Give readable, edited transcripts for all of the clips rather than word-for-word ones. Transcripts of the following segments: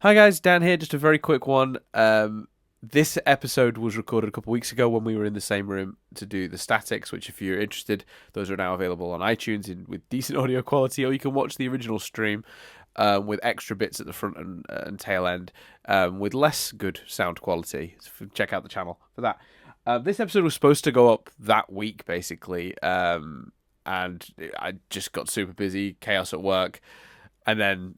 Hi guys, Dan here. Just a very quick one. This episode was recorded a couple of weeks ago when we were in the same room to do the statics, which if you're interested, those are now available on iTunes with decent audio quality, or you can watch the original stream with extra bits at the front and tail end with less good sound quality. So check out the channel for that. This episode was supposed to go up that week, basically, and I just got super busy, chaos at work, and then,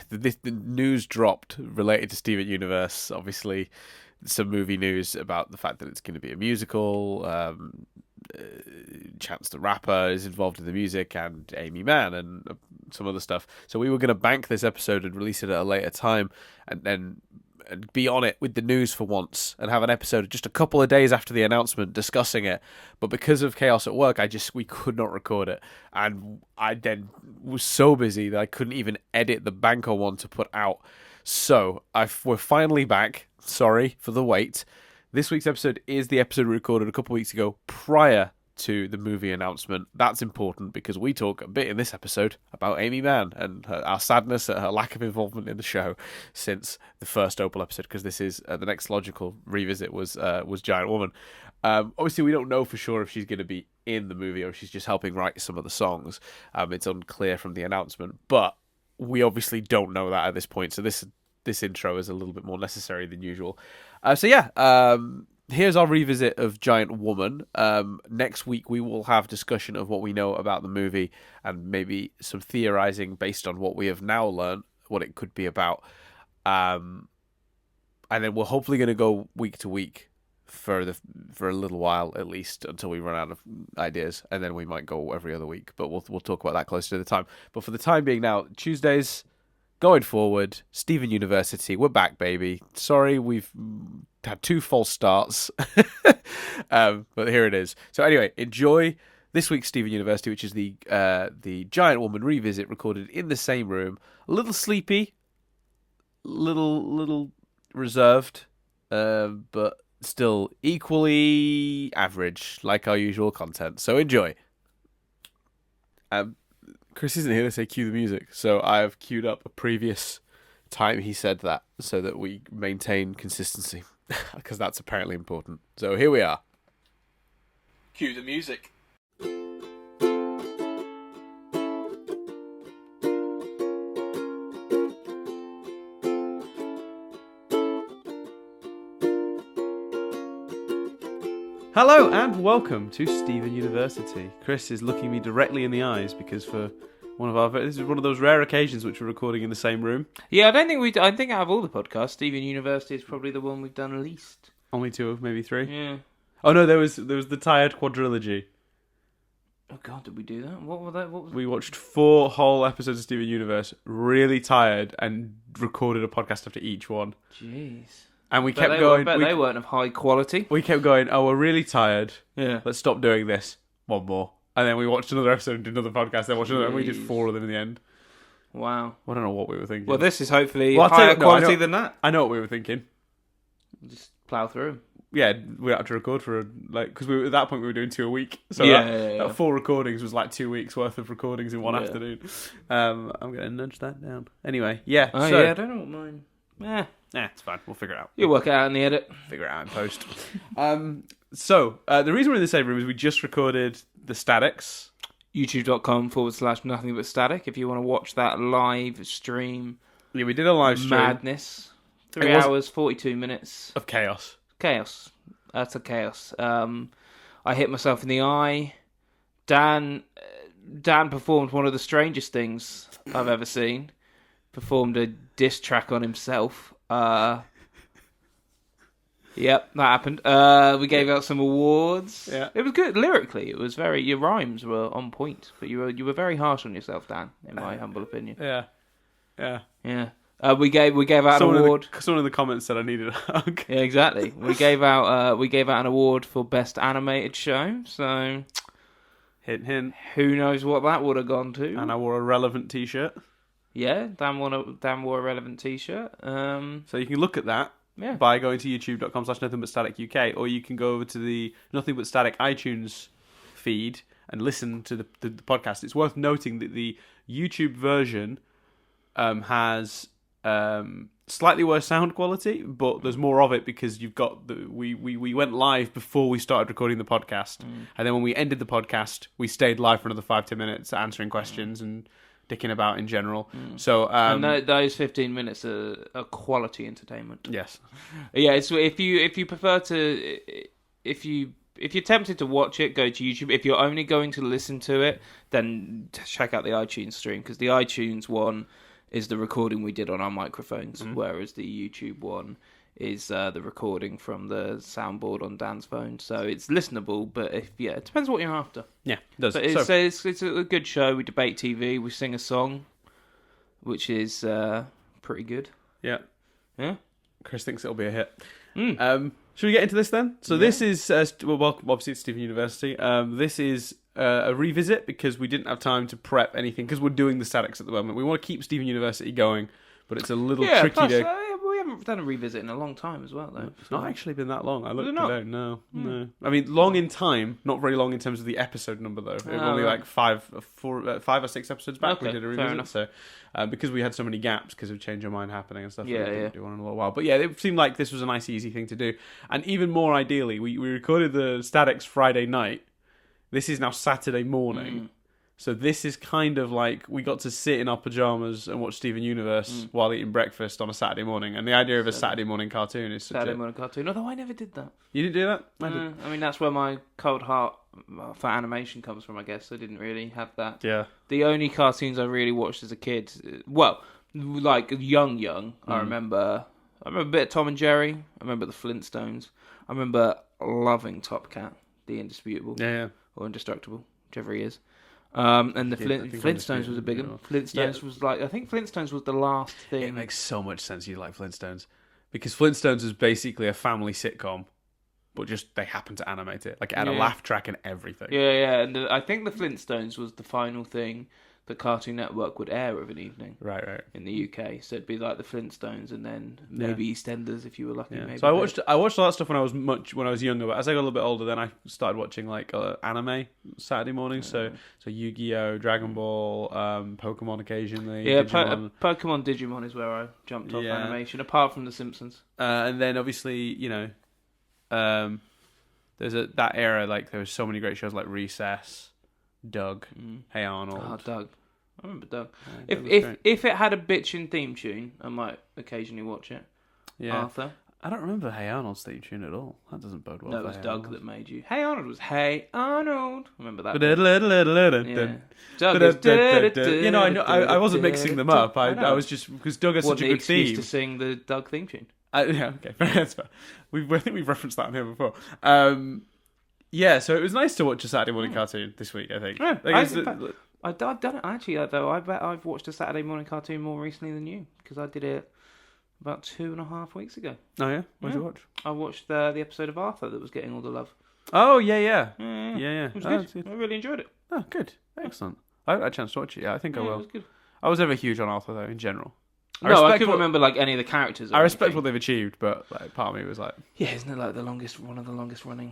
the news dropped related to Steven Universe. Obviously, some movie news about the fact that it's going to be a musical. Chance the Rapper is involved in the music, and Amy Mann, and some other stuff. So we were going to bank this episode and release it at a later time, and then be on it with the news for once, and have an episode just a couple of days after the announcement discussing it. But because of chaos at work, we could not record it, and I then was so busy that I couldn't even edit the banker one to put out. So we're finally back. Sorry for the wait. This week's episode is the episode we recorded a couple of weeks ago prior to the movie announcement. That's important because we talk a bit in this episode about Amy Mann and our sadness at her lack of involvement in the show since the first Opal episode, because this is the next logical revisit was Giant Woman. Obviously, we don't know for sure if she's going to be in the movie or if she's just helping write some of the songs. It's unclear from the announcement, but we obviously don't know that at this point, so this intro is a little bit more necessary than usual. Here's our revisit of Giant Woman. Next week we will have discussion of what we know about the movie and maybe some theorizing based on what we have now learned, what it could be about. And then we're hopefully going to go week to week for a little while, at least until we run out of ideas, and then we might go every other week. But we'll talk about that closer to the time. But for the time being, now Tuesdays. Going forward, Steven University, we're back, baby. Sorry, we've had 2 false starts, but here it is. So anyway, enjoy this week's Steven University, which is the Giant Woman revisit, recorded in the same room. A little sleepy, little reserved, but still equally average, like our usual content. So enjoy. Chris isn't here to say cue the music, so I have queued up a previous time he said that so that we maintain consistency, because that's apparently important. So here we are. Cue the music. Hello and welcome to Steven University. Chris is looking me directly in the eyes because this is one of those rare occasions which we're recording in the same room. Yeah, I think out of all the podcasts, Steven University is probably the one we've done least. Only 2, maybe 3. Yeah. Oh no, there was the Tired Quadrilogy. Oh God, did we do that? What was We watched 4 whole episodes of Steven Universe, really tired, and recorded a podcast after each one. Jeez. And we kept going. They weren't of high quality. We kept going, oh, we're really tired. Yeah. Let's stop doing this. One more. And then we watched another episode and did another podcast. Then watched another, and we did 4 of them in the end. Well, I don't know what we were thinking. Well, this is hopefully higher quality than that. I know what we were thinking. Just plough through. Yeah, we had to record for because at that point we were doing 2 a week. So yeah. That 4 recordings was like 2 weeks worth of recordings in one afternoon. I'm going to nudge that down. Anyway, yeah. Oh yeah, I don't know what mine. It's fine. We'll figure it out. You'll work it out in the edit. Figure it out in post. So the reason we're in the same room is we just recorded the statics. YouTube.com/nothing but static. If you want to watch that live stream. Yeah, we did a live stream. Madness. 3 hours, 42 minutes. Of chaos. Chaos. That's a chaos. I hit myself in the eye. Dan performed one of the strangest things I've ever seen. Performed a diss track on himself. Yep, that happened. We gave out some awards. Yeah. It was good lyrically. It was your rhymes were on point, but you were very harsh on yourself, Dan, in my humble opinion. Yeah. We gave out an award. Someone in the comments said I needed a hug. Yeah, exactly. We gave out an award for best animated show. So, hint. Who knows what that would have gone to? And I wore a relevant T-shirt. Yeah, Dan wore a relevant T-shirt. So you can look at that. Yeah. By going to youtube.com/nothingbutstatic UK, or you can go over to the Nothing But Static iTunes feed and listen to the podcast. It's worth noting that the YouTube version has Slightly worse sound quality, but there's more of it because you've got we went live before we started recording the podcast, and then when we ended the podcast, we stayed live for another 5-10 minutes answering questions and dicking about in general. So and those 15 minutes are quality entertainment. yes, Yeah. It's if you prefer to if you're tempted to watch it, go to YouTube. If you're only going to listen to it, then check out the iTunes stream, because the iTunes one is the recording we did on our microphones, whereas the YouTube one is the recording from the soundboard on Dan's phone. So it's listenable, but it depends what you're after. yeah, it does. But it's a good show. We debate TV. We sing a song, which is pretty good. Yeah. Yeah. Chris thinks it'll be a hit. Should we get into this then? So this is, welcome, obviously it's Stephen University. This is a revisit because we didn't have time to prep anything because we're doing the statics at the moment. We want to keep Stephen University going, but it's a little tricky plus, to... we haven't done a revisit in a long time as well, though. It's not actually been that long. I looked not? today. No. I mean, long in time, not very long in terms of the episode number, though. It was only right. like 5 or 6 episodes back we Okay, did a fair revisit. enough. So, because we had so many gaps because of Change Your Mind happening and stuff, we Yeah, didn't do one in a little while. But yeah, it seemed like this was a nice, easy thing to do. And even more ideally, we recorded the statics Friday night. This is now Saturday morning. So this is kind of like we got to sit in our pajamas and watch Steven Universe while eating breakfast on a Saturday morning. And the idea of a Saturday morning cartoon is such Saturday morning cartoon. Although I never did that. You didn't do that? I did. I mean, that's where my cold heart for animation comes from, I guess. I didn't really have that. Yeah. The only cartoons I really watched as a kid, well, like young, I remember a bit of Tom and Jerry. I remember the Flintstones. I remember loving Top Cat, the Indisputable. Yeah. Or Indestructible, whichever he is. And the I think Flintstones was a big one. Flintstones was like, I think Flintstones was the last thing. It makes so much sense you like Flintstones. Because Flintstones is basically a family sitcom, but just they happen to animate it. Like it had a laugh track and everything. Yeah. And I think the Flintstones was the final thing that Cartoon Network would air of an evening. Right. In the UK. So it'd be like the Flintstones and then maybe EastEnders if you were lucky. Yeah. Maybe So I watched all that stuff when I was younger, but as I got a little bit older, then I started watching like anime Saturday mornings. So Yu-Gi-Oh, Dragon Ball, Pokemon occasionally. Yeah, Digimon. Pokemon Digimon is where I jumped off animation, apart from The Simpsons. And then obviously, there's that era, like there was so many great shows like Recess, Doug, Hey Arnold. Oh, Doug. I remember Doug. Yeah, Doug was great. If it had a bitchin' theme tune, I might occasionally watch it. Yeah. Arthur. I don't remember Hey Arnold's theme tune at all. That doesn't bode well. No, it for was Hey Doug Arnold. that made you. Hey Arnold was Hey Arnold. Remember that? Yeah. Doug is... I wasn't mixing them up. I was just because Doug has such a good theme. to sing the Doug theme tune. Yeah, okay, that's fair. I think we've referenced that on here before. Yeah, so it was nice to watch a Saturday morning cartoon this week. I think. Yeah, I've done it actually. Though I bet I've watched a Saturday morning cartoon more recently than you, because I did it about 2.5 weeks ago. Oh yeah, what did you watch? I watched the episode of Arthur that was getting all the love. Oh yeah. It was good. I really enjoyed it. Oh, good, excellent. I haven't had a chance to watch it. Yeah, I think I will. It was good. I was never huge on Arthur though, in general. I couldn't remember like any of the characters. I respect what they've achieved, but like, part of me was like, yeah, isn't it like one of the longest running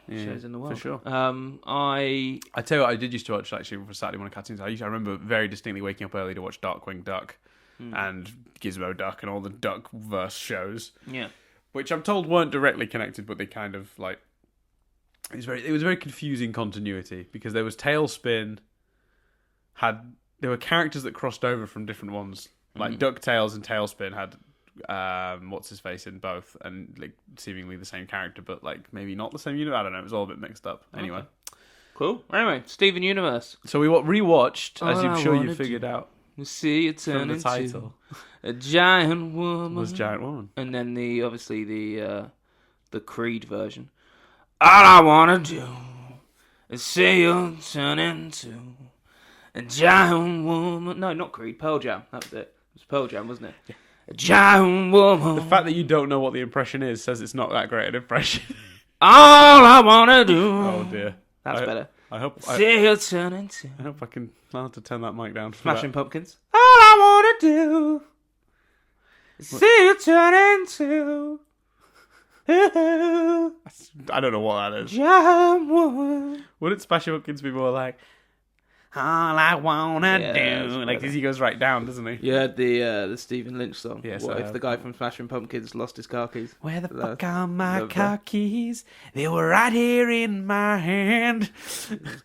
shows in the world? For sure. I tell you what, I did used to watch actually for Saturday morning cartoons. I remember very distinctly waking up early to watch Darkwing Duck and Gizmo Duck and all the Duckverse shows. Yeah, which I'm told weren't directly connected, but they kind of like it was very confusing continuity because there was Tailspin there were characters that crossed over from different ones. Like DuckTales and Tailspin had what's his face in both, and like seemingly the same character, but like maybe not the same universe. I don't know. It was all a bit mixed up. Anyway, cool. Anyway, Steven Universe. So we rewatched, as I'm sure you figured out. We see it turn from the into title. A giant woman. Was Giant Woman, and then obviously the Creed version. All I wanna do is see you turn into a giant woman. No, not Creed. Pearl Jam. That was it. It was Pearl Jam, wasn't it? Yeah. A giant woman. The fact that you don't know what the impression is says it's not that great an impression. All I wanna do. Oh dear. That's better. I hope see you turn into. I hope I can. I'll have to turn that mic down. Smashing Pumpkins. All I wanna do is see you turn into. I don't know what that is. Giant woman. Wouldn't Smashing Pumpkins be more like all I wanna Yeah, do. Like, he goes right down, doesn't he? You heard the Stephen Lynch song. Yes, What I if have. the guy from Smashing Pumpkins lost his car keys? Where the Love- fuck are my love car that. keys? They were right here in my hand.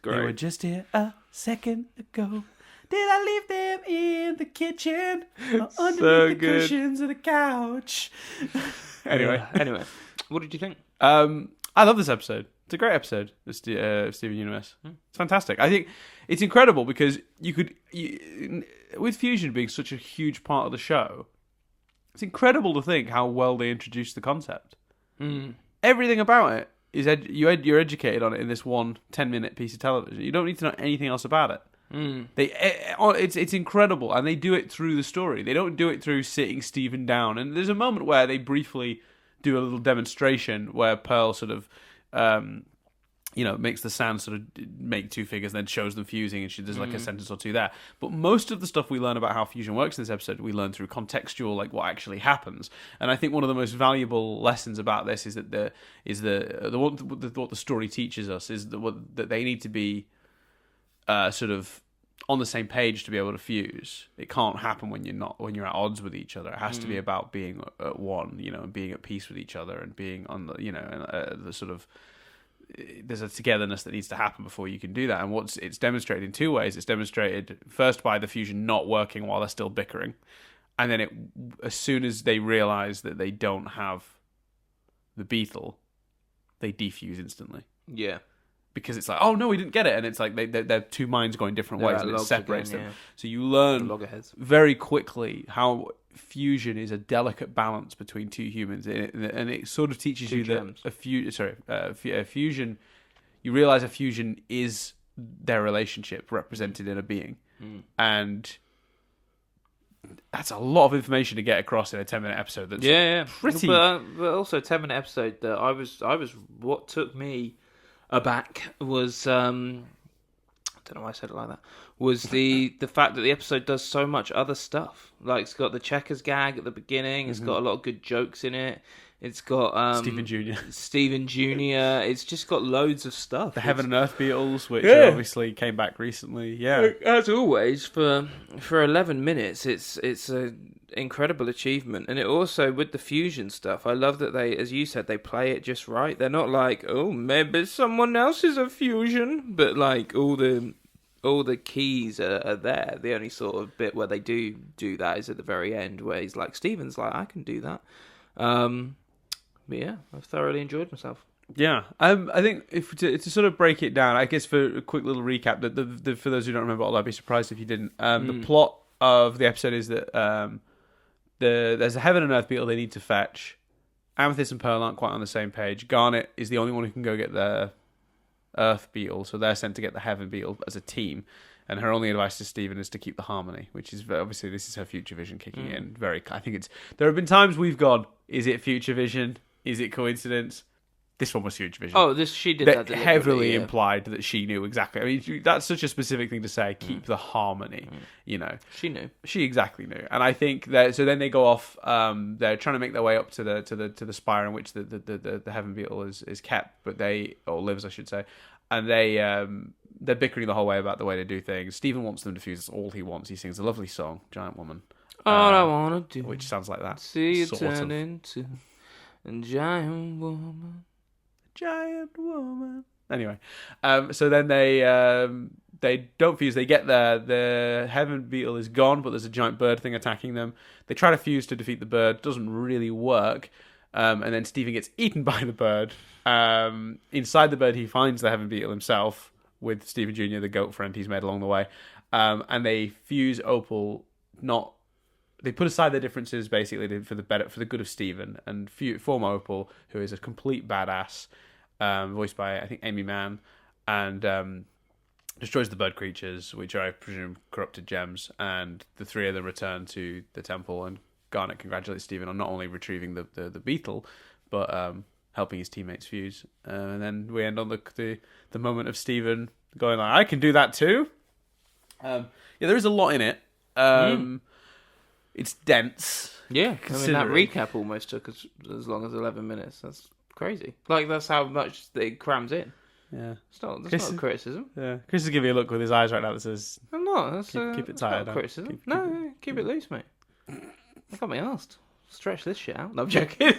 great. They were just here a second ago. Did I leave them in the kitchen or underneath the good. cushions of the couch? Anyway, Anyway, what did you think? I love this episode. It's a great episode of Steven Universe. It's fantastic. I think it's incredible because with Fusion being such a huge part of the show, it's incredible to think how well they introduced the concept. Everything about it is you're educated on it in this one 10-minute piece of television. You don't need to know anything else about it. It's incredible, and they do it through the story. They don't do it through sitting Steven down. And there's a moment where they briefly do a little demonstration where Pearl sort of, makes the sand sort of make two figures, then shows them fusing, and there's like a sentence or two there. But most of the stuff we learn about how fusion works in this episode, we learn through contextual, like what actually happens. And I think one of the most valuable lessons about this is that what the story teaches us is that they need to be sort of on the same page to be able to fuse. It can't happen when you're at odds with each other. It has to be about being at one, and being at peace with each other, and being on the sort of, there's a togetherness that needs to happen before you can do that. And it's demonstrated in two ways. It's demonstrated first by the fusion not working while they're still bickering, and then as soon as they realize that they don't have the beetle, they defuse instantly. Yeah. Because it's like, oh no, we didn't get it, and it's like they're two minds going different ways, and it separates them. So you learn very quickly how fusion is a delicate balance between two humans, and it sort of teaches you that a fusion. You realize a fusion is their relationship represented in a being, and that's a lot of information to get across in a 10-minute episode. That's pretty, but also a 10-minute episode that I was what took me aback was I don't know why I said it like that, was the fact that the episode does so much other stuff. Like, it's got the checkers gag at the beginning, it's got a lot of good jokes in it, it's got Stephen Jr. It's just got loads of stuff. The Heaven and Earth Beatles, which obviously came back recently. As always, for 11 minutes, it's a incredible achievement. And it also, with the fusion stuff, I love that they, as you said, they play it just right. They're not like, oh, maybe someone else is a fusion, but like all the keys are there. The only sort of bit where they do that is at the very end, where he's like, Steven's like, I can do that. But yeah, I've thoroughly enjoyed myself. Yeah, I think if to sort of break it down, I guess for a quick little recap, that for those who don't remember, I'd be surprised if you didn't. The plot of the episode is that there's a Heaven and Earth Beetle they need to fetch. Amethyst and Pearl aren't quite on the same page. Garnet is the only one who can go get the Earth Beetle, so they're sent to get the Heaven Beetle as a team. And her only advice to Steven is to keep the harmony, which is obviously this is her future vision kicking in. I think there have been times we've gone, is it future vision? Is it coincidence? This one was future vision. Oh, she did that heavily implied that she knew exactly. I mean, that's such a specific thing to say. Keep the harmony. She knew. She exactly knew. And I think that. So then they go off. They're trying to make their way up to the spire in which the Heaven Beetle is kept, or lives, I should say. And they're bickering the whole way about the way to do things. Steven wants them to fuse. That's all he wants. He sings a lovely song, Giant Woman. All I wanna do, which sounds like that. See you turn into a giant woman. Giant woman. Anyway, so then they don't fuse. They get there. The Heaven Beetle is gone, but there's a giant bird thing attacking them. They try to fuse to defeat the bird. Doesn't really work. And then Steven gets eaten by the bird. Inside the bird, he finds the Heaven Beetle himself with Steven Jr., the goat friend he's made along the way. And they fuse Opal. They put aside their differences basically for the good of Steven, and form Opal, who is a complete badass, voiced by I think Amy Mann, and destroys the bird creatures, which are I presume corrupted gems. And the three of them return to the temple, and Garnet congratulates Steven on not only retrieving the beetle, but helping his teammates fuse. And then we end on the moment of Steven going like, I can do that too. There is a lot in it. It's dense. Yeah, I mean, that recap almost took as long as 11 minutes. That's crazy. Like, that's how much it crams in. Yeah. That's not a criticism. Yeah. Chris is giving me a look with his eyes right now that says, I'm not. That's keep it that's tight. not a criticism. Keep it loose, mate. I got me asked. Stretch this shit out. No, I'm joking.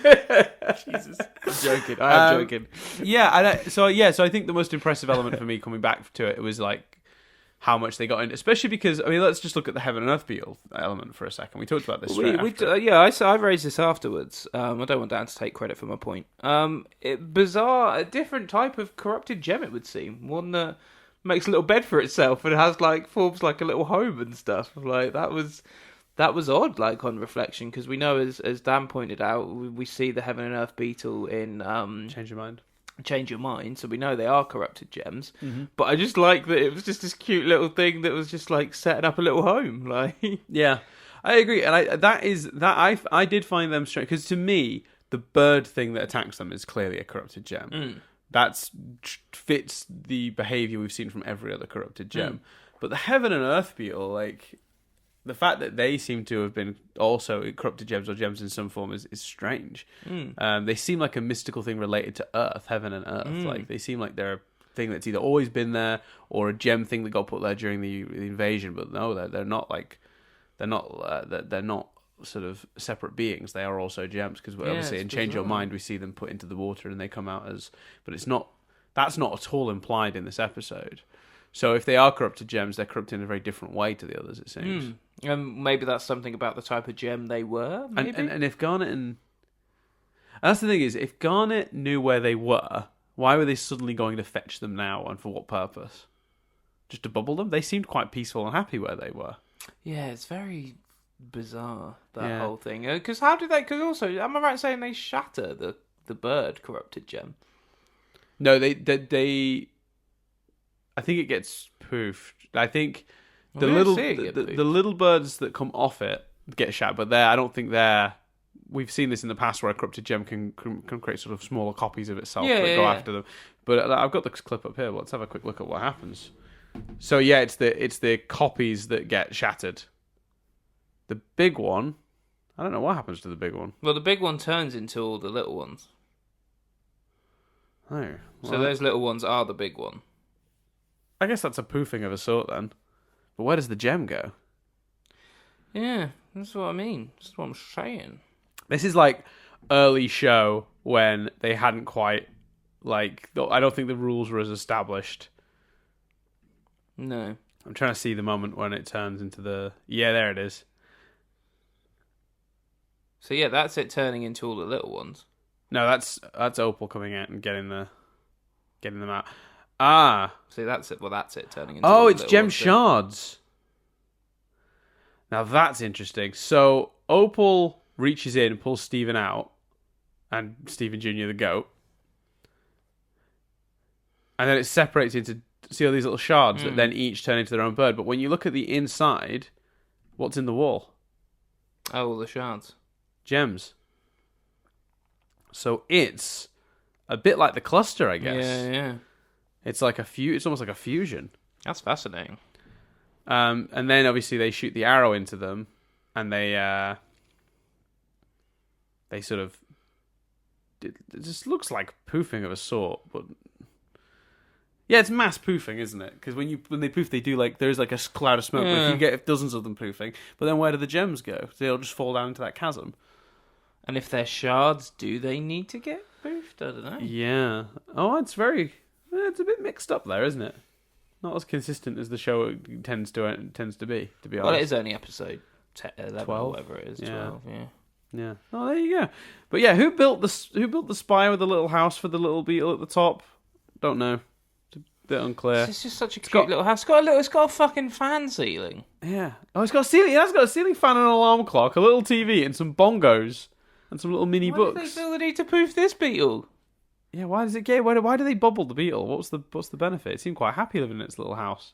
Jesus. I'm joking. I am joking. Yeah. So I think the most impressive element for me coming back to it was like how much they got in, especially because let's just look at the heaven and earth beetle element for a second. We talked about this. I raised this afterwards. I don't want Dan to take credit for my point. Bizarre, a different type of corrupted gem. It would seem one that makes a little bed for itself and has forms like a little home and stuff. Like that was odd. Like on reflection, because we know as Dan pointed out, we see the heaven and earth beetle in Change Your Mind, so we know they are corrupted gems. Mm-hmm. But I just like that it was just this cute little thing that was just like setting up a little home. Like, yeah, I agree, and I did find them strange because to me the bird thing that attacks them is clearly a corrupted gem. That fits the behavior we've seen from every other corrupted gem. But the heaven and earth beetle, like the fact that they seem to have been also corrupted gems or gems in some form is strange. They seem like a mystical thing related to Earth, heaven and Earth. Like they seem like they're a thing that's either always been there or a gem thing that got put there during the invasion. But no, they're not sort of separate beings. They are also gems because obviously in Change Your Mind we see them put into the water and they come out as. But it's not. That's not at all implied in this episode. So if they are corrupted gems, they're corrupted in a very different way to the others, it seems. Maybe that's something about the type of gem they were, maybe? And if Garnet and that's the thing is, if Garnet knew where they were, why were they suddenly going to fetch them now and for what purpose? Just to bubble them? They seemed quite peaceful and happy where they were. Yeah, it's very bizarre, that whole thing. Because how did they... Because also, am I right in saying they shatter the bird corrupted gem? No, they I think it gets poofed. I think the little birds that come off it get shattered, but I don't think they're. We've seen this in the past where a corrupted gem can create sort of smaller copies of itself that go after them. But I've got this clip up here. Let's have a quick look at what happens. So yeah, it's the copies that get shattered. The big one, I don't know what happens to the big one. Well, the big one turns into all the little ones. Oh, well, so those little ones are the big one. I guess that's a poofing of a sort then. But where does the gem go? Yeah, that's what I mean. That's what I'm saying. This is like early show when they hadn't quite, like, I don't think the rules were as established. No. I'm trying to see the moment when it turns into the... Yeah, there it is. So yeah, that's it turning into all the little ones. No, that's Opal coming out and getting them out. Ah. See, that's it. Well, that's it turning into. Oh, it's gem shards. Now that's interesting. So Opal reaches in and pulls Steven out, and Steven Jr. the goat, and then it separates into see all these little shards that then each turn into their own bird. But when you look at the inside, what's in the wall? Oh, all the shards, gems. So it's a bit like the cluster, I guess. Yeah. It's like it's almost like a fusion. That's fascinating. And then obviously they shoot the arrow into them, and they sort of it just looks like poofing of a sort, but yeah, it's mass poofing, isn't it? Because when they poof, they do there's like a cloud of smoke. But you get dozens of them poofing, but then where do the gems go? They'll just fall down into that chasm. And if they're shards, do they need to get poofed? I don't know. Yeah. Oh, it's a bit mixed up there, isn't it? Not as consistent as the show tends to be. To be honest. Well, it is only episode 11 or whatever it is. 12. Yeah. Oh, there you go. But yeah, who built the spire with the little house for the little beetle at the top? Don't know. It's a bit unclear. It's just such a cute little house. It's got a fucking fan ceiling. Yeah. Oh, it's got a ceiling. Yeah, it's got a ceiling fan and an alarm clock, a little TV, and some bongos, and some little mini books. Why do they feel the need to poof this beetle? Yeah, why does it get? Why do they bubble the beetle? What's the benefit? It seemed quite happy living in its little house.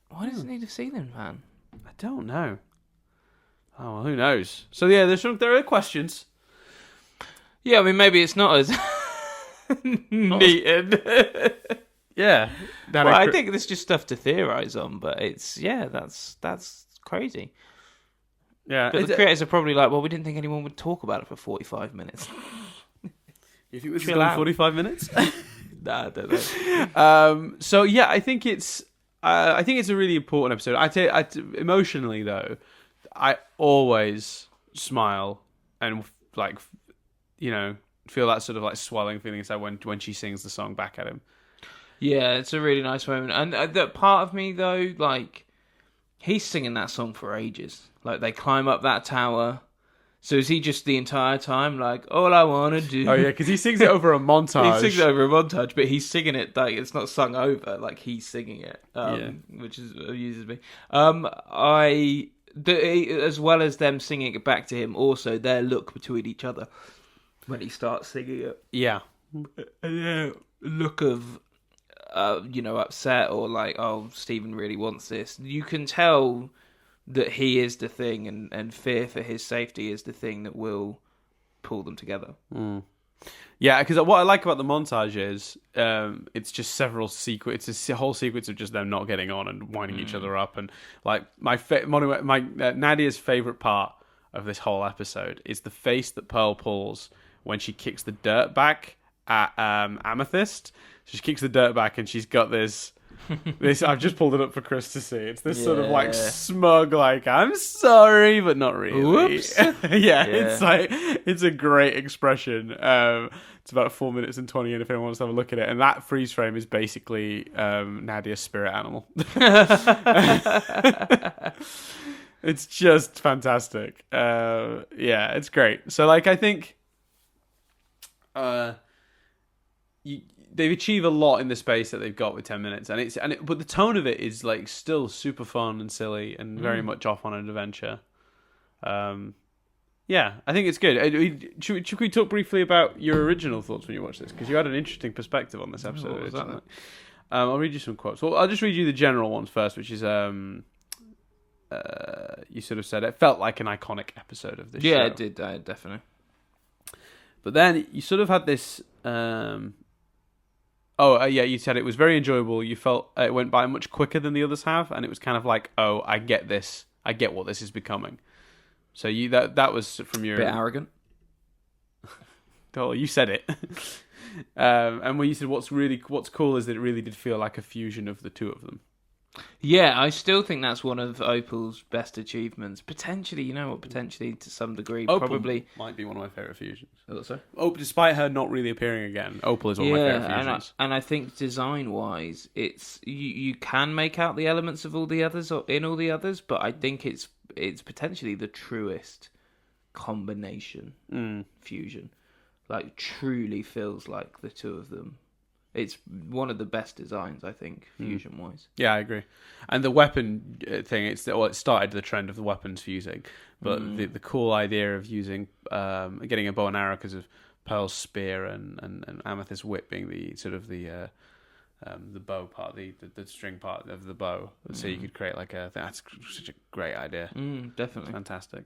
Why does it need a ceiling fan? I don't know. Oh, well, who knows? So yeah, there are questions. Yeah, I mean maybe it's not as neaten. Yeah, I think there's just stuff to theorize on, but that's crazy. Yeah, but the creators are probably like, well, we didn't think anyone would talk about it for 45 minutes. You think this is going 45 minutes? Nah, I don't know. So yeah, I think it's a really important episode. Emotionally though, I always smile and like feel that sort of like swelling feeling inside when she sings the song back at him. Yeah, it's a really nice moment. And that part of me though, like, he's singing that song for ages. Like, they climb up that tower. So is he just the entire time like, all I want to do? Oh yeah, because he sings it over a montage. He sings it over a montage, but he's singing it like it's not sung over. Like, he's singing it, which amuses me. As well as them singing it back to him, also their look between each other when he starts singing it. Yeah, Look of upset or like, oh, Stephen really wants this. You can tell that he is the thing, and fear for his safety is the thing that will pull them together. Yeah, because what I like about the montage is it's just several sequences. It's a whole sequence of just them not getting on and winding each other up. And like Nadia's favorite part of this whole episode is the face that Pearl pulls when she kicks the dirt back at Amethyst. She kicks the dirt back, and she's got this. I've just pulled it up for Chris to see. It's this sort of like smug, like, I'm sorry, but not really. Whoops. It's like, it's a great expression. It's about 4 minutes and 20 in if anyone wants to have a look at it. And that freeze frame is basically Nadia's spirit animal. It's just fantastic. It's great. So like, I think they've achieved a lot in the space that they've got with 10 minutes, but the tone of it is like still super fun and silly and very much off on an adventure. I think it's good. Should we talk briefly about your original thoughts when you watched this? Because you had an interesting perspective on this episode. What was that? I'll read you some quotes. Well, I'll just read you the general ones first, which is you sort of said it felt like an iconic episode of this show. Yeah, it did, definitely. But then you sort of had this. You said it was very enjoyable. You felt it went by much quicker than the others have, and it was kind of like, oh, I get this. I get what this is becoming. So that was from your bit arrogant. Oh, you said it. And when you said what's cool is that it really did feel like a fusion of the two of them. Yeah, I still think that's one of Opal's best achievements. Potentially to some degree, Opal probably might be one of my favorite fusions. Also, despite her not really appearing again, Opal is one of my favorite fusions. And I think design-wise, it's you can make out the elements of all the others in all the others, but I think it's potentially the truest combination fusion. Like, truly feels like the two of them. It's one of the best designs, I think, fusion-wise. Yeah, I agree. And the weapon thing, it started the trend of the weapons fusing. But the cool idea of using, getting a bow and arrow because of Pearl's spear and Amethyst's whip being the sort of the bow part, the string part of the bow. So you could create like that's such a great idea. Definitely. It's fantastic.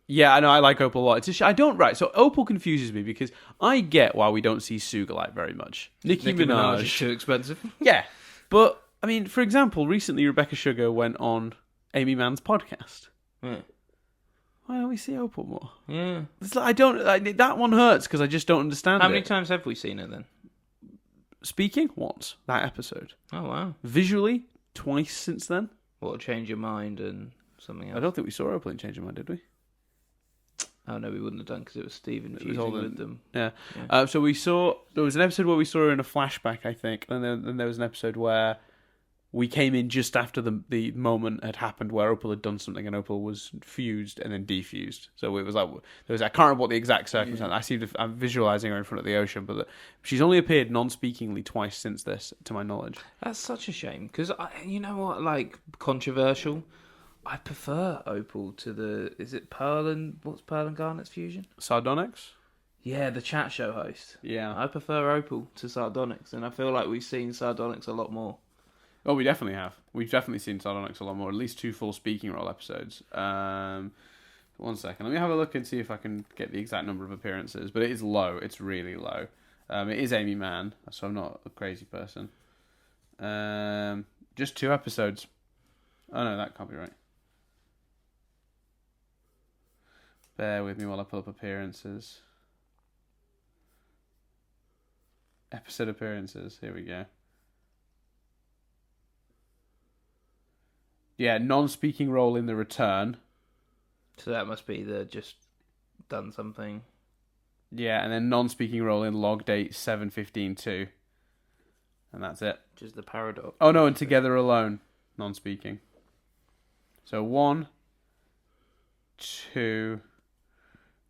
Yeah, I know. I like Opal a lot. So Opal confuses me because I get why we don't see Sugalite very much. Nicki Minaj is too expensive. Yeah, but I mean, for example, recently Rebecca Sugar went on Amy Mann's podcast. Yeah. Why don't we see Opal more? Yeah, It's like, that one hurts because I just don't understand. How many times have we seen it then? Speaking once that episode. Oh wow. Visually twice since then. What, change your mind and something else? I don't think we saw Opal in Change Your Mind, did we? Oh no, we wouldn't have done because it was Stephen fusing with them. Yeah. So there was an episode where we saw her in a flashback, I think, and then there was an episode where we came in just after the moment had happened where Opal had done something and Opal was fused and then defused. So it was like I can't remember what the exact circumstance. I'm visualizing her in front of the ocean, but she's only appeared non-speakingly twice since this, to my knowledge. That's such a shame because you know what, like, controversial. I prefer Opal to is it Pearl and Garnet's fusion? Sardonyx? Yeah, the chat show host. Yeah. I prefer Opal to Sardonyx, and I feel like we've seen Sardonyx a lot more. Oh, we definitely have. We've definitely seen Sardonyx a lot more. At least 2 full speaking role episodes. 1 second. Let me have a look and see if I can get the exact number of appearances. But it is low. It's really low. It is Amy Mann, so I'm not a crazy person. Just 2 episodes. Oh, no, that can't be right. Bear with me while I pull up appearances. Episode appearances. Here we go. Yeah, non-speaking role in The Return. So that must be the just done something. Yeah, and then non-speaking role in Log Date 715-2. And that's it. Just the paradox. Oh no, and Together Alone, non-speaking. So 1, 2,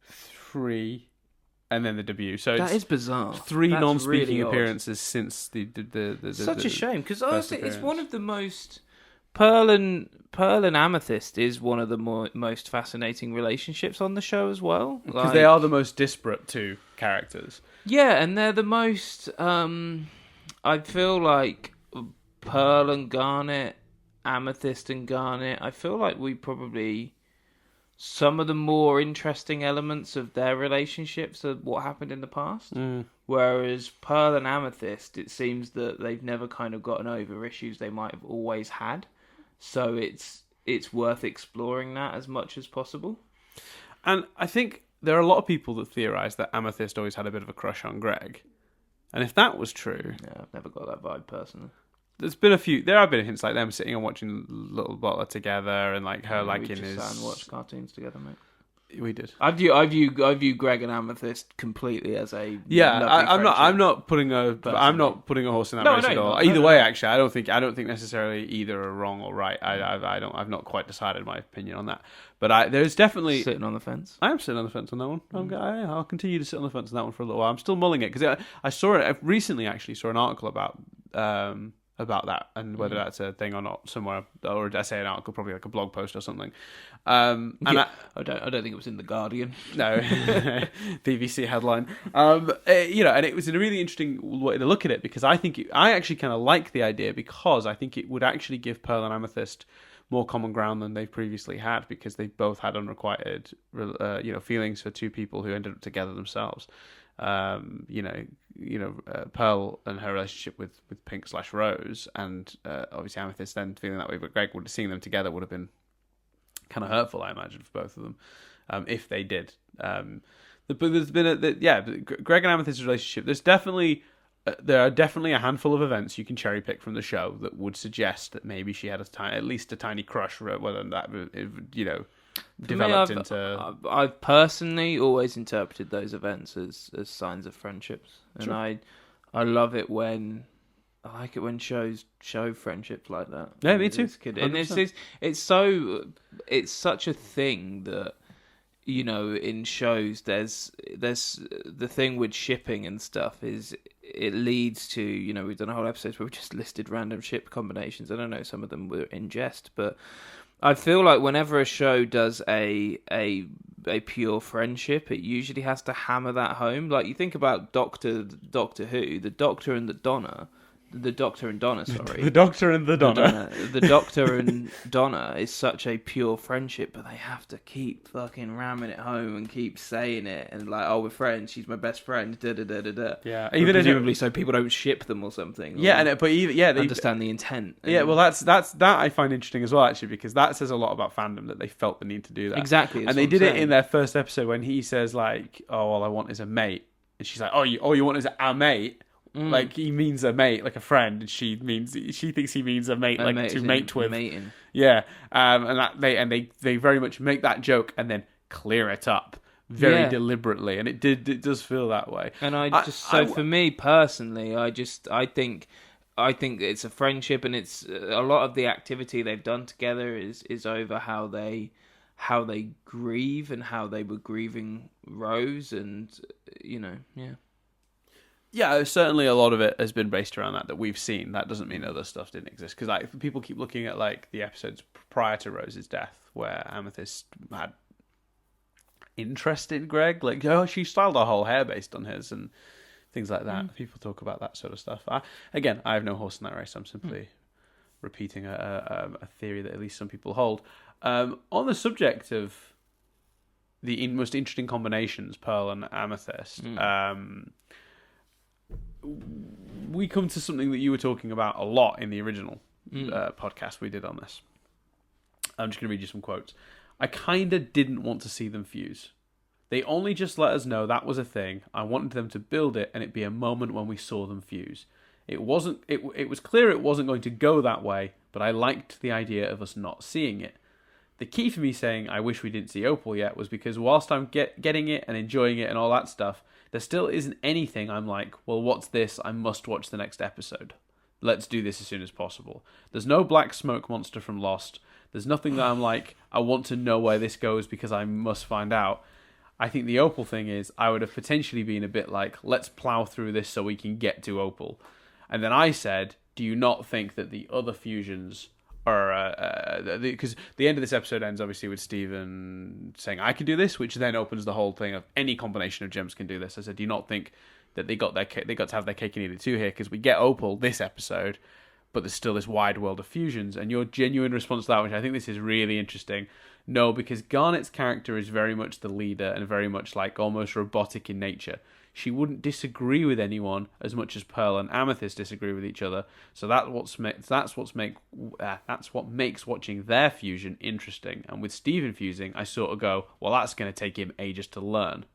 3, and then the debut. So that is bizarre. 3 That's non-speaking really odd. appearances since the Such a shame, because honestly, it's appearance. one of the most... Pearl and Amethyst is one of the most fascinating relationships on the show as well. Because they are the most disparate two characters. Yeah, and they're the most... I feel like Pearl and Garnet, Amethyst and Garnet, I feel like we probably... Some of the more interesting elements of their relationships are what happened in the past. Whereas Pearl and Amethyst, it seems that they've never kind of gotten over issues they might have always had. So it's worth exploring that as much as possible. And I think there are a lot of people that theorise that Amethyst always had a bit of a crush on Greg. And if that was true... Yeah, I've never got that vibe personally. There have been hints like them sitting and watching Little Butler together and like her liking his... We just sat and watched cartoons together, mate. We did. I view Greg and Amethyst completely as a I'm not putting a horse in that race at all. Either way, actually, I don't think necessarily either are wrong or right. I've not quite decided my opinion on that. But there's definitely sitting on the fence. I am sitting on the fence on that one. I'll continue to sit on the fence on that one for a little while. I'm still mulling it because I saw it. I recently actually saw an article about that and whether that's a thing or not somewhere, or did I say an article, probably like a blog post or something. I don't think it was in the Guardian. No, BBC headline. And it was a really interesting way to look at it because I actually kind of like the idea because I think it would actually give Pearl and Amethyst more common ground than they've previously had because they both had unrequited, feelings for two people who ended up together themselves. Pearl and her relationship with Pink/Rose, and obviously Amethyst then feeling that way, but Greg seeing them together would have been kind of hurtful, I imagine, for both of them, if they did. But there's been Greg and Amethyst's relationship. There are definitely a handful of events you can cherry pick from the show that would suggest that maybe she had at least a tiny crush, whether that developed into... I've personally always interpreted those events as signs of friendships, and sure. I love it when shows show friendships like that. Yeah, me too. And it's such a thing that in shows there's the thing with shipping and stuff is it leads to we've done a whole episode where we just listed random ship combinations. I don't know, some of them were in jest, but I feel like whenever a show does a pure friendship, it usually has to hammer that home. Like you think about Doctor Who, the Doctor and Donna. The Doctor and Donna is such a pure friendship, but they have to keep fucking ramming it home and keep saying it and like, oh, we're friends. She's my best friend. Da da da da da. Yeah, even presumably so people don't ship them or something. Yeah, they understand the intent. Yeah, well, that's that I find interesting as well, actually, because that says a lot about fandom that they felt the need to do that. Exactly, and they did it in their first episode when he says like, "Oh, all I want is a mate," and she's like, "Oh, you want is a mate." Like he means a mate, like a friend, and she thinks he means a mate, like to mate with. Mating. Yeah, and they very much make that joke and then clear it up very deliberately, and it does feel that way. And for me personally, I think it's a friendship, and it's a lot of the activity they've done together is over how they grieve and how they were grieving Rose, and Yeah, certainly a lot of it has been based around that we've seen. That doesn't mean other stuff didn't exist. Because like, people keep looking at like the episodes prior to Rose's death, where Amethyst had interest in Greg. Like, she styled her whole hair based on his and things like that. People talk about that sort of stuff. I have no horse in that race. I'm simply repeating a theory that at least some people hold. On the subject of the most interesting combinations, Pearl and Amethyst... we come to something that you were talking about a lot in the original podcast we did on this. I'm just going to read you some quotes. I kind of didn't want to see them fuse. They only just let us know that was a thing. I wanted them to build it and it be a moment when we saw them fuse. It wasn't. It was clear it wasn't going to go that way, but I liked the idea of us not seeing it. The key for me saying I wish we didn't see Opal yet was because whilst I'm getting it and enjoying it and all that stuff, there still isn't anything I'm like, well, what's this? I must watch the next episode. Let's do this as soon as possible. There's no black smoke monster from Lost. There's nothing that I'm like, I want to know where this goes because I must find out. I think the Opal thing is, I would have potentially been a bit like, let's plow through this so we can get to Opal. And then I said, do you not think that the other fusions are... Because the end of this episode ends, obviously, with Steven saying, I can do this, which then opens the whole thing of any combination of gems can do this. I said, do you not think that they got to have their cake and eat it too here? Because we get Opal this episode, but there's still this wide world of fusions. And your genuine response to that, which I think this is really interesting... No, because Garnet's character is very much the leader and very much like almost robotic in nature. She wouldn't disagree with anyone as much as Pearl and Amethyst disagree with each other. So that's what makes watching their fusion interesting. And with Steven fusing, I sort of go, well, that's going to take him ages to learn.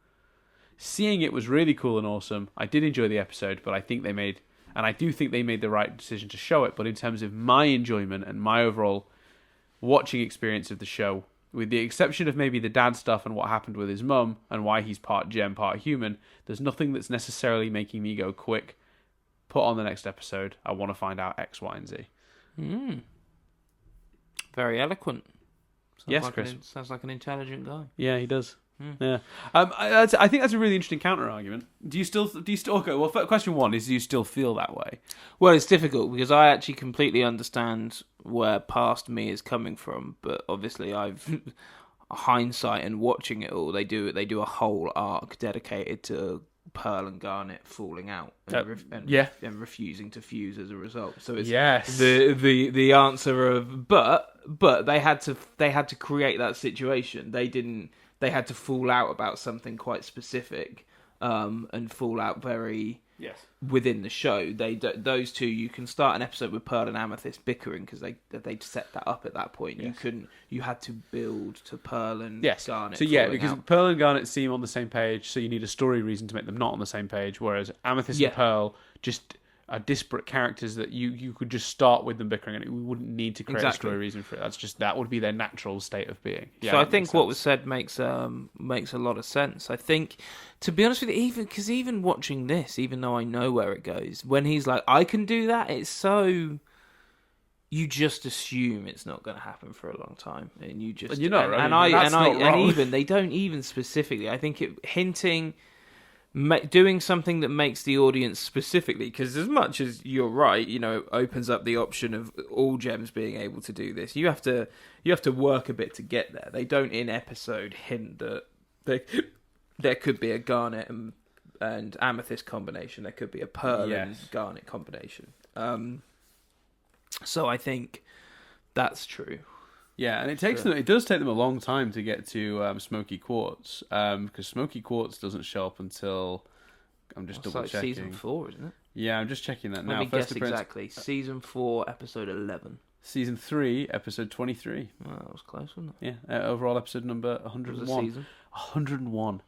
Seeing it was really cool and awesome. I did enjoy the episode, but I think they made the right decision to show it. But in terms of my enjoyment and my overall watching experience of the show, with the exception of maybe the dad stuff and what happened with his mum and why he's part gem, part human, there's nothing that's necessarily making me go, quick, put on the next episode. I want to find out X, Y, and Z. Very eloquent. Yes, Chris. Sounds like an intelligent guy. Yeah, he does. Yeah. I think that's a really interesting counter argument. Do you still? Okay. Well, question one is: do you still feel that way? Well, it's difficult because I actually completely understand where past me is coming from, but obviously I've hindsight and watching it all. They do a whole arc dedicated to Pearl and Garnet falling out and refusing to fuse as a result. So it's the answer of but they had to create that situation. They had to fall out about something quite specific, and fall out very within the show. Those two, you can start an episode with Pearl and Amethyst bickering because they'd set that up at that point. Yes. You had to build to Pearl and Garnet. So because Pearl and Garnet seem on the same page, so you need a story reason to make them not on the same page. Whereas Amethyst and Pearl just are disparate characters that you could just start with them bickering and we wouldn't need to create a story reason for it. That would be their natural state of being. So I think what was said makes a lot of sense. I think, to be honest with you, even watching this, even though I know where it goes, when he's like, I can do that, it's so... You just assume it's not going to happen for a long time, and you just... And you're not right. And even they don't even specifically. I think hinting... doing something that makes the audience specifically, because as much as you're right, opens up the option of all gems being able to do this. You have to work a bit to get there. They don't in episode hint that there could be a Garnet and Amethyst combination. There could be a Pearl and Garnet combination. So I think that's true. Yeah, and it does take them a long time to get to Smoky Quartz, because Smoky Quartz doesn't show up until... I'm just double checking. Season 4, isn't it? Yeah, I'm just checking that now. Let me guess exactly. Season 4, episode 11. Season 3, episode 23. Well, that was close, wasn't it? Yeah, overall episode number 101. What was the season? 101.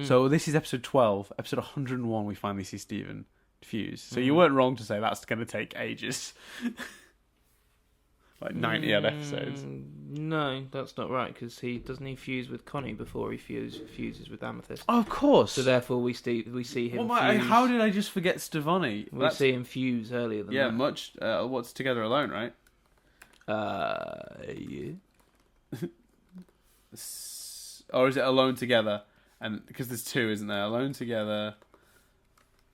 So this is episode 12. Episode 101, we finally see Steven fuse. So you weren't wrong to say that's going to take ages. Like 90 odd episodes. No, that's not right, because he fuse with Connie before he fuses with Amethyst. Oh, of course. So therefore we see him fuse. How did I just forget Stevani? We see him fuse earlier than that. Much. What's Together Alone, right? Yeah. Or is it Alone Together? And because there's two, isn't there? Alone Together,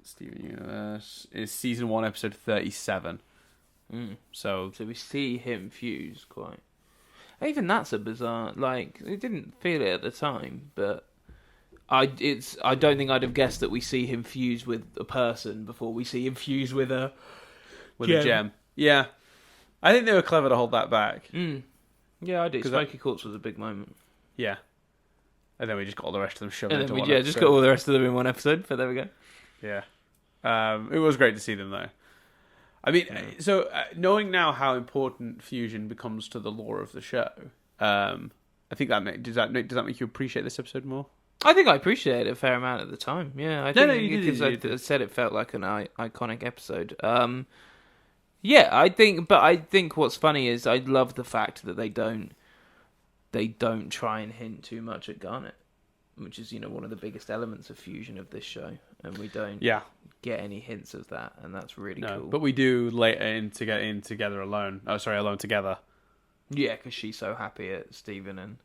Steven Universe is season 1, episode 37. So we see him fuse quite. Even that's a bizarre. Like, I didn't feel it at the time, but I don't think I'd have guessed that we see him fuse with a person before we see him fuse with a gem. Yeah, I think they were clever to hold that back. Yeah, I do. Smoky Quartz was a big moment. Yeah, and then we just got all the rest of them shoved into one episode. Just got all the rest of them in one episode. But there we go. Yeah, it was great to see them though. I mean, so knowing now how important fusion becomes to the lore of the show, I think does that make you appreciate this episode more? I think I appreciated it a fair amount at the time. Yeah, I No, think no, you did. because You did. I said it felt like an iconic episode. Yeah, I think what's funny is I love the fact that they don't try and hint too much at Garnet, which is one of the biggest elements of fusion of this show, and we don't Yeah. get any hints of that, and that's really No, cool. but we do later in to get in together alone. Oh, sorry, alone together. Yeah, because she's so happy at Stephen and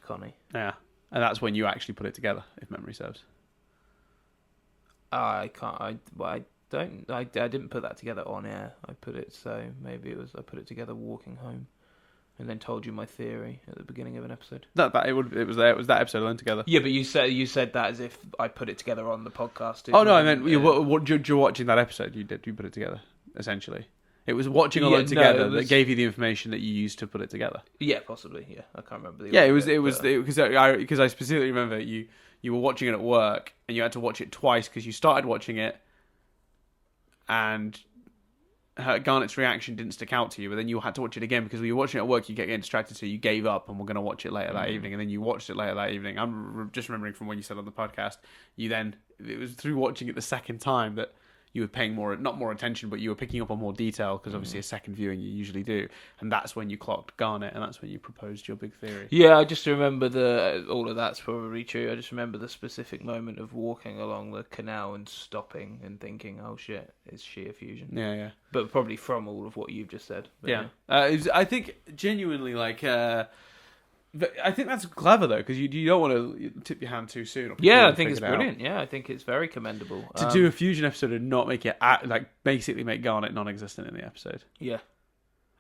Connie. Yeah, and that's when you actually put it together, if memory serves. I can't. I don't. I didn't put that together on air. I put it maybe I put it together walking home, and then told you my theory at the beginning of an episode. It was that episode alone together. Yeah, but you said that as if I put it together on the podcast. Oh no, I meant you're watching that episode. You put it together essentially. It was watching alone together that gave you the information that you used to put it together. Yeah, possibly. Yeah, I can't remember. Because I specifically remember you were watching it at work and you had to watch it twice because you started watching it and Garnet's reaction didn't stick out to you, but then you had to watch it again because when you were watching it at work, you get getting distracted, so you gave up and were going to watch it later that evening, and then you watched it later that evening. I'm just remembering from when you said on the podcast, it was through watching it the second time that you were paying not more attention, but you were picking up on more detail because obviously a second viewing you usually do, and that's when you clocked Garnet, and that's when you proposed your big theory. Yeah, I just remember all of that's probably true. I just remember the specific moment of walking along the canal and stopping and thinking, "Oh shit, it's sheer fusion." Yeah. But probably from all of what you've just said. But Yeah. I think genuinely I think that's clever though, because you don't want to tip your hand too soon. Yeah, I think it's brilliant. Yeah, I think it's very commendable To do a fusion episode and not make it basically make Garnet non-existent in the episode. Yeah,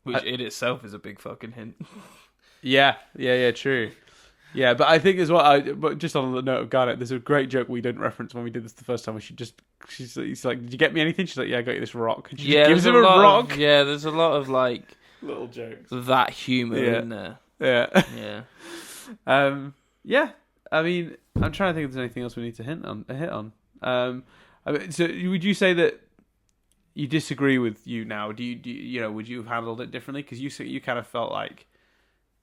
which in itself is a big fucking hint. Yeah, true. Yeah, but I think as well. But just on the note of Garnet, there's a great joke we didn't reference when we did this the first time. He's like, "Did you get me anything?" She's like, "Yeah, I got you this rock." And she gives him a rock. There's a lot of Little jokes. that humour in there. Yeah. Yeah. Yeah. I mean, I'm trying to think if there's anything else we need to hit on. So would you say that you disagree with you now? Do you would you have handled it differently? Because you kind of felt like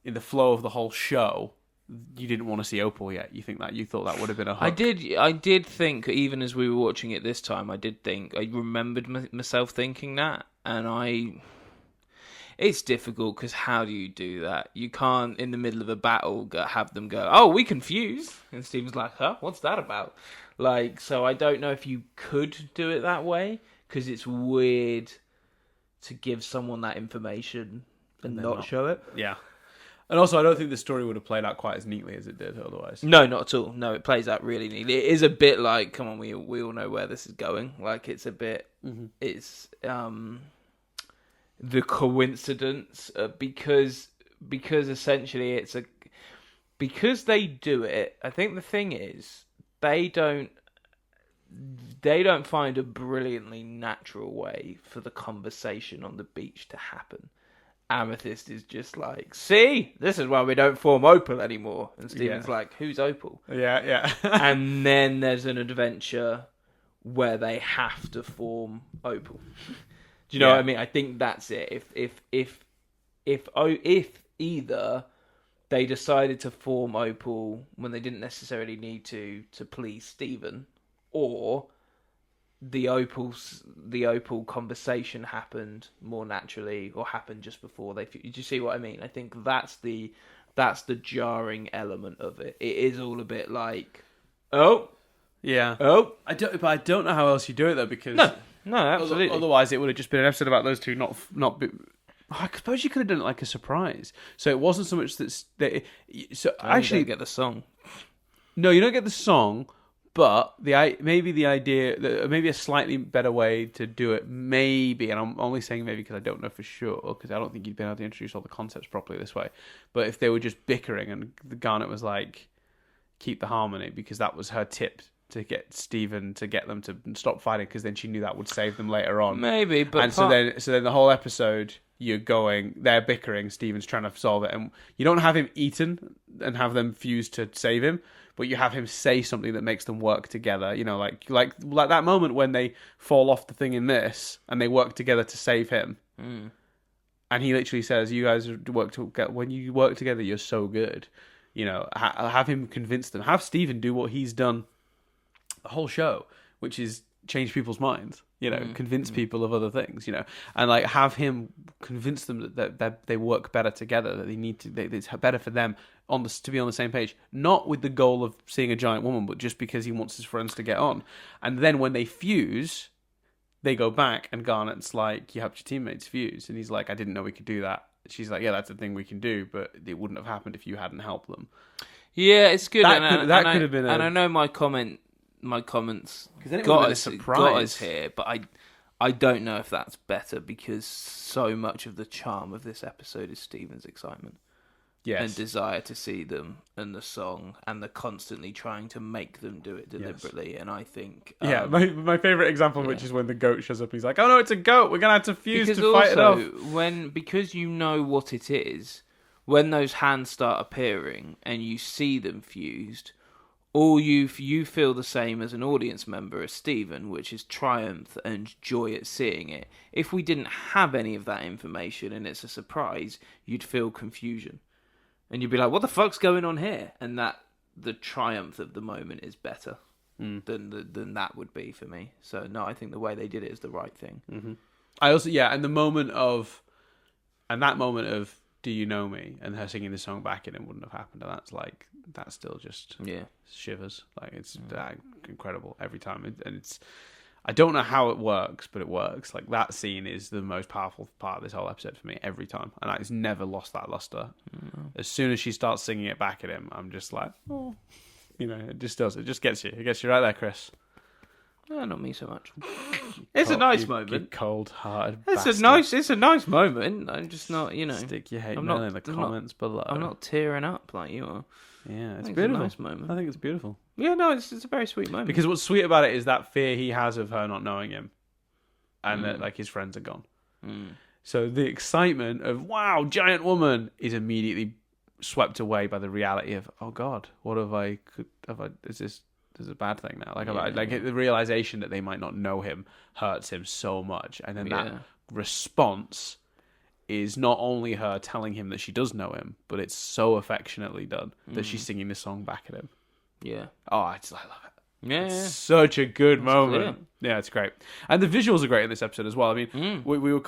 in the flow of the whole show, you didn't want to see Opal yet. You thought that would have been a hook. I did think, even as we were watching it this time, I remembered myself thinking that, and it's difficult because how do you do that? You can't, in the middle of a battle, have them go, "Oh, we confused," and Steven's like, "Huh? What's that about?" So I don't know if you could do it that way, because it's weird to give someone that information and not show it. Yeah. And also, I don't think the story would have played out quite as neatly as it did otherwise. No, not at all. No, it plays out really neatly. It is a bit like, come on, we all know where this is going. It's a bit, it's the coincidence because essentially because they do it. I think the thing is they don't find a brilliantly natural way for the conversation on the beach to happen. Amethyst is just like, "See, this is why we don't form Opal anymore." And Steven's like, "Who's Opal?" Yeah. And then there's an adventure where they have to form Opal. Do you know what I mean? I think that's it. If either they decided to form Opal when they didn't necessarily need to please Stephen, or the Opal conversation happened more naturally, or happened just before they. Do you see what I mean? I think that's the jarring element of it. It is all a bit like, oh, yeah, oh. I don't know how else you do it though, because no, absolutely. Otherwise, it would have just been an episode about those two not. I suppose you could have done it like a surprise. So it wasn't so much that. So actually, you don't get the song. No, you don't get the song. But maybe the idea, maybe a slightly better way to do it, maybe, and I'm only saying maybe because I don't know for sure, because I don't think you'd been able to introduce all the concepts properly this way. But if they were just bickering and Garnet was like, keep the harmony, because that was her tip to get Stephen to get them to stop fighting, because then she knew that would save them later on. Maybe, but and so then the whole episode, they're bickering, Stephen's trying to solve it, and you don't have him eaten and have them fuse to save him. But you have him say something that makes them work together. like that moment when they fall off the thing in this and they work together to save him. And he literally says, "You guys when you work together, you're so good." have him convince them. Have Steven do what he's done the whole show, which is change people's minds. Convince people of other things. And like have him convince them that they work better together. That it's better for them to be on the same page. Not with the goal of seeing a giant woman, but just because he wants his friends to get on. And then when they fuse, they go back, and Garnet's like, "You helped your teammates fuse," and he's like, "I didn't know we could do that." She's like, "Yeah, that's a thing we can do, but it wouldn't have happened if you hadn't helped them." Yeah, it's good. That could have been. And I know my comments got us here, but I don't know if that's better because so much of the charm of this episode is Steven's excitement. Yes. And desire to see them, and the song, and the constantly trying to make them do it deliberately. Yes. And I think... my favourite example, which is when the goat shows up, he's like, "Oh no, it's a goat, we're going to have to fuse to fight it off." Because you know what it is, when those hands start appearing, and you see them fused, all you feel the same as an audience member as Steven, which is triumph and joy at seeing it. If we didn't have any of that information, and it's a surprise, you'd feel confusion. And you'd be like, "What the fuck's going on here?" And that the triumph of the moment is better than that would be for me. So no, I think the way they did it is the right thing. Mm-hmm. I also and that moment of "Do you know me?" and her singing the song back in it wouldn't have happened. And that's still just shivers. Like it's incredible every time, and it's. I don't know how it works, but it works. Like that scene is the most powerful part of this whole episode for me every time, and it's never lost that luster. As soon as she starts singing it back at him, I'm just like, oh, it just does. It just gets you. It gets you right there, Chris. No, not me so much. It's a nice moment. Cold-hearted. It's a nice moment. I'm just not, Stick your hate mail in the comments below. I'm not tearing up like you are. Yeah, it's beautiful. It's a nice moment. I think it's beautiful. Yeah, no, it's a very sweet moment. Because what's sweet about it is that fear he has of her not knowing him, and that his friends are gone. So the excitement of "wow, giant woman" is immediately swept away by the reality of, "Oh God, what have I? Is this a bad thing now?" The realization that they might not know him hurts him so much, and then that response is not only her telling him that she does know him, but it's so affectionately done that she's singing the song back at him. Yeah. Oh, I love it. Yeah, it's such a good moment. Yeah, it's great, and the visuals are great in this episode as well. I mean, we've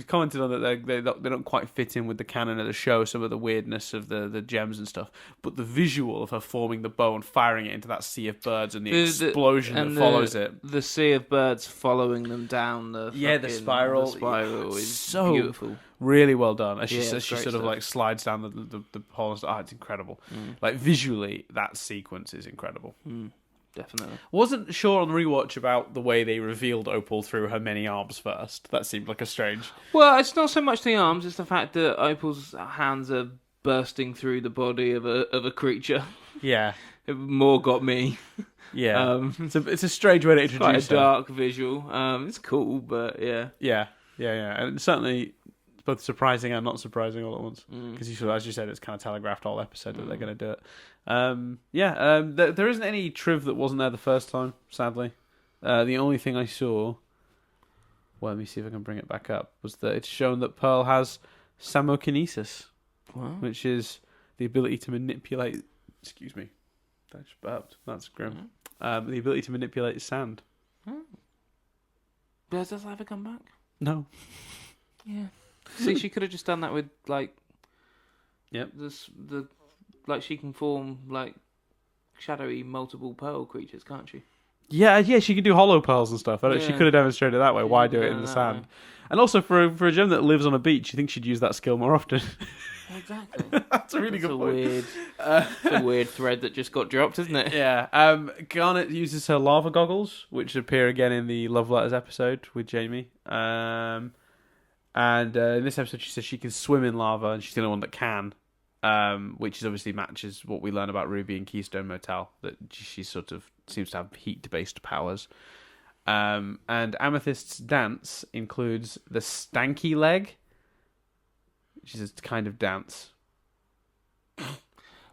commented on that they don't quite fit in with the canon of the show, some of the weirdness of the gems and stuff. But the visual of her forming the bow and firing it into that sea of birds and the explosion that follows it, the sea of birds following them down the spiral. The spiral is so beautiful. Really well done. As she sort stuff. of like slides down the pole. It's incredible. Like visually, that sequence is incredible. Definitely. Wasn't sure on rewatch about the way they revealed Opal through her many arms first. That seemed like a strange. Well, it's not so much the arms; it's the fact that Opal's hands are bursting through the body of a creature. Yeah, it more got me. Yeah, it's a strange way to introduce. Quite a dark visual. It's cool, but yeah, and certainly both surprising and not surprising all at once. Because as you said, it's kind of telegraphed all episode that they're going to do it. There isn't any triv that wasn't there the first time, sadly. The only thing I saw, well, let me see if I can bring it back up, was that it's shown that Pearl has samokinesis, which is the ability to manipulate. Excuse me, that's burped. That's grim. The ability to manipulate sand. Does that ever come back? No. Yeah. See, she could have just done that with Yep. She can form shadowy multiple pearl creatures, can't she? Yeah, she can do hollow pearls and stuff. She could have demonstrated it that way. Why do it in the sand? And also for a gem that lives on a beach, you think she'd use that skill more often. Exactly. That's a really good point. It's a weird thread that just got dropped, isn't it? Yeah. Garnet uses her lava goggles, which appear again in the Love Letters episode with Jamie. And in this episode, she says she can swim in lava, and she's the only one that can, which is obviously matches what we learn about Ruby and Keystone Motel, that she sort of seems to have heat-based powers. And Amethyst's dance includes the stanky leg, which is a kind of dance.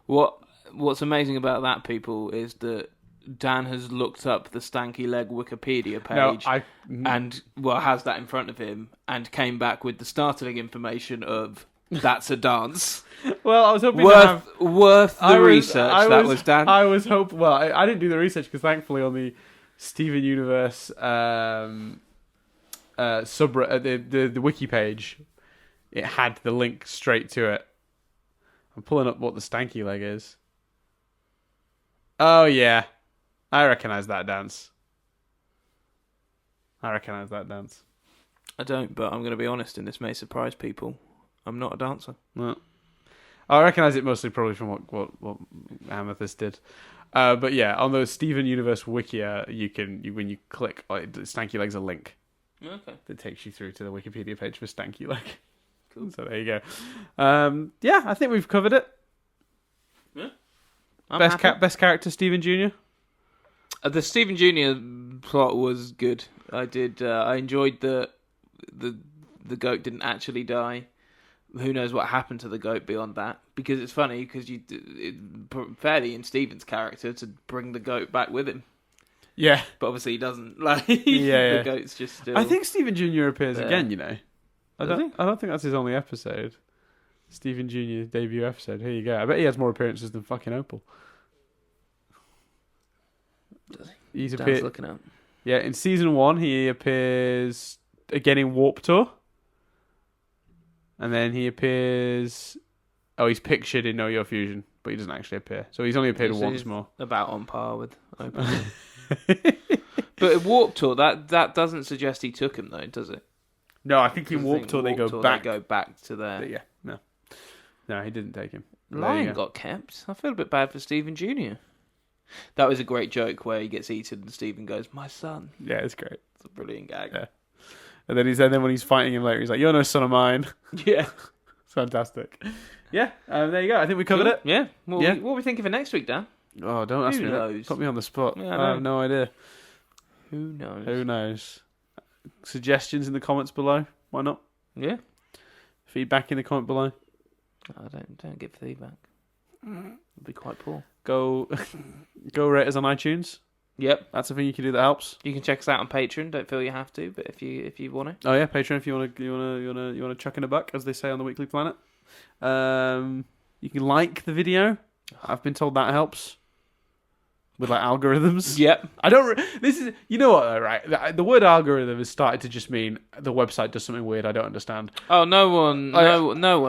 What's amazing about that, people, is that Dan has looked up the stanky leg Wikipedia page and has that in front of him and came back with the startling information of That's a dance. Well, I was hoping to have... Worth the research that was done. I was hoping... Well, I didn't do the research because thankfully on the Steven Universe subreddit, the wiki page, it had the link straight to it. I'm pulling up what the stanky leg is. Oh, yeah. I recognise that dance. I don't, but I'm going to be honest, and this may surprise people. I'm not a dancer. No. I recognise it mostly probably from what Amethyst did. But yeah, on the Steven Universe Wikia, when you click, Stanky Leg's a link. Okay. That takes you through to the Wikipedia page for Stanky Leg. Cool. So there you go. Yeah, I think we've covered it. Yeah. Best character, Steven Jr.? The Steven Jr. plot was good. I enjoyed the goat didn't actually die. Who knows what happened to the goat beyond that? Because it's funny, because fairly in Steven's character to bring the goat back with him. Yeah. But obviously he doesn't. The goat's just still... I think Steven Jr. appears again, you know. I Does he? don't think that's his only episode. Steven Jr. debut episode. Here you go. I bet he has more appearances than fucking Opal. Does he? He's Dan's looking up. Yeah, in season 1 he appears again in Warp Tour. And then he appears... Oh, he's pictured in Know Your Fusion, but he doesn't actually appear. So he's only appeared once more. About on par with Opal. But in Warp Tour, that doesn't suggest he took him, though, does it? No, I think in Warp Tour they go back. They go back to there. Yeah, no. No, he didn't take him. Lion got kept. I feel a bit bad for Steven Jr. That was a great joke where he gets eaten and Steven goes, "My son." Yeah, it's great. It's a brilliant gag. Yeah. And then when he's fighting him later, he's like, "You're no son of mine." Yeah. It's fantastic. Yeah, there you go. I think we covered it. Yeah. What are we thinking for next week, Dan? Oh, don't ask me that. Put me on the spot. Yeah, I have no idea. Who knows? Who knows? Suggestions in the comments below. Why not? Yeah. Feedback in the comment below. I don't give feedback. It'd be quite poor. Go rate us on iTunes. Yep, that's a thing you can do that helps. You can check us out on Patreon. Don't feel you have to, but if you want to. Oh yeah, Patreon. If you want to chuck in a buck, as they say on the Weekly Planet. You can like the video. I've been told that helps. With like algorithms. Yep. This is, you know what, right? The word algorithm has started to just mean the website does something weird I don't understand. Oh, no one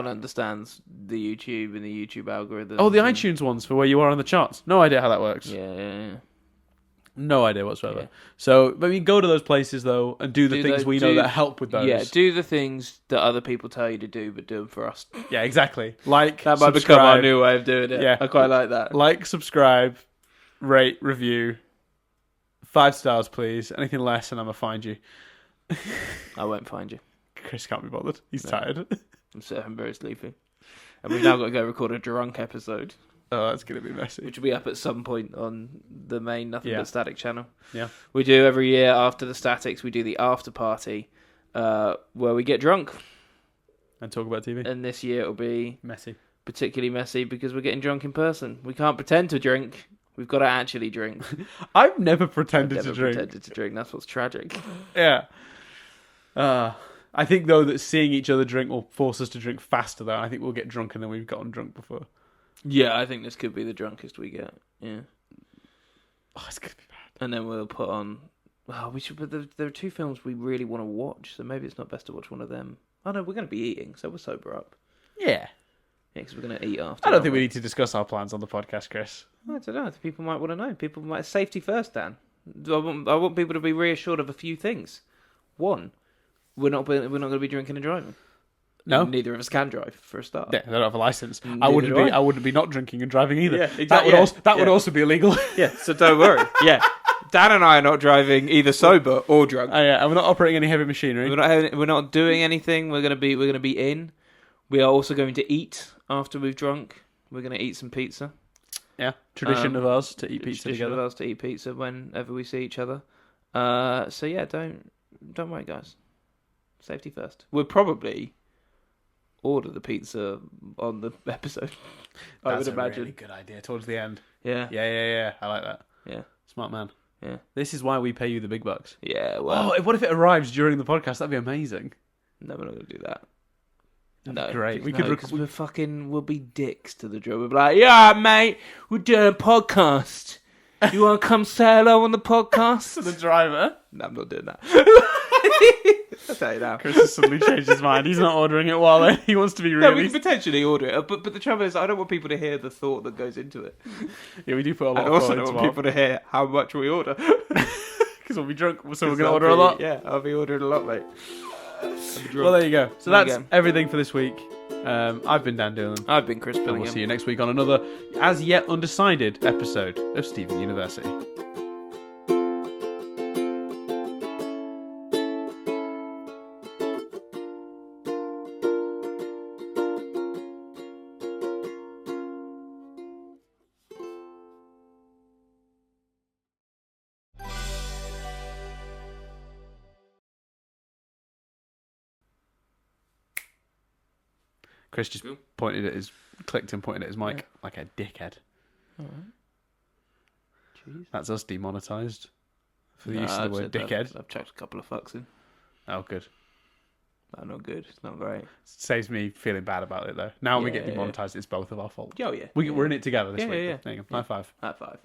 understands the YouTube and the YouTube algorithm. Oh, the iTunes ones for where you are on the charts. No idea how that works. Yeah. No idea whatsoever. Yeah. So, I mean, go to those places though and do the things we know that help with those. Yeah, do the things that other people tell you to do, but do them for us. Yeah, exactly. Like, that might become our new way of doing it. Yeah, I quite like that. Like, subscribe. Rate, review, 5 stars, please. Anything less, and I'm gonna find you. I won't find you. Chris can't be bothered. He's tired. I'm very sleepy, and we've now got to go record a drunk episode. Oh, that's gonna be messy. Which will be up at some point on the main Nothing But Static channel. Yeah, we do every year after the Statics. We do the after party, where we get drunk and talk about TV. And this year it'll be messy, particularly messy because we're getting drunk in person. We can't pretend to drink. We've got to actually drink. I've never pretended to drink. That's what's tragic. Yeah. I think, though, that seeing each other drink will force us to drink faster, though. I think we'll get drunker than we've gotten drunk before. Yeah, I think this could be the drunkest we get. Yeah. Oh, it's going to be bad. And then we'll put on... Oh, we should. But there are 2 films we really want to watch, so maybe it's not best to watch one of them. Oh, no, we're going to be eating, so we'll sober up. Yeah. Yeah, because we're going to eat after. I don't think we need to discuss our plans on the podcast, Chris. I don't know. People might want to know. People might... Safety first, Dan. I want people to be reassured of a few things. 1, we're not going to be drinking and driving. No, neither of us can drive for a start. Yeah, they don't have a license. I wouldn't be not drinking and driving either. Yeah, exactly. That would also be illegal. Yeah, so don't worry. Yeah, Dan and I are not driving either sober or drunk. Oh yeah, and we're not operating any heavy machinery. We're not doing anything. We're gonna be in. We are also going to eat after we've drunk. We're gonna eat some pizza. Yeah, tradition of ours to eat pizza together. Tradition of ours to eat pizza whenever we see each other. So yeah, don't worry, guys. Safety first. We'll probably order the pizza on the episode. I would imagine. That's a really good idea towards the end. Yeah. Yeah. I like that. Yeah. Smart man. Yeah. This is why we pay you the big bucks. Yeah, well. Oh, what if it arrives during the podcast? That'd be amazing. No, we're not going to do that. No, great. We because we'll be dicks to the drummer. We'll be like, yeah, mate, we're doing a podcast. You want to come say hello on the podcast? to the driver. No, I'm not doing that. I'll tell you now. Chris has suddenly changed his mind. He's not ordering it while he wants to be really... No, we can potentially order it, but the trouble is, I don't want people to hear the thought that goes into it. Yeah, we do put a lot And of also, I thought don't into want people to hear how much we order. Because we'll be drunk, so we're going to order a lot. Yeah, I'll be ordering a lot, mate. Well, there you go. So There you that's go. everything for this week. I've been Dan Dillon. I've been Chris And Billingham. we'll see you next week on another as yet undecided episode of Stephen University. Chris just clicked and pointed at his mic like a dickhead. Alright. Jeez. That's us demonetised for the use of the word dickhead. I've chucked a couple of fucks in. Oh, good. No, not good. It's not great. Saves me feeling bad about it, though. Now when we get Yeah. demonetised, it's both of our fault. Oh, yeah. We're in it together this Yeah, week. yeah, yeah. There you go. High five. High five.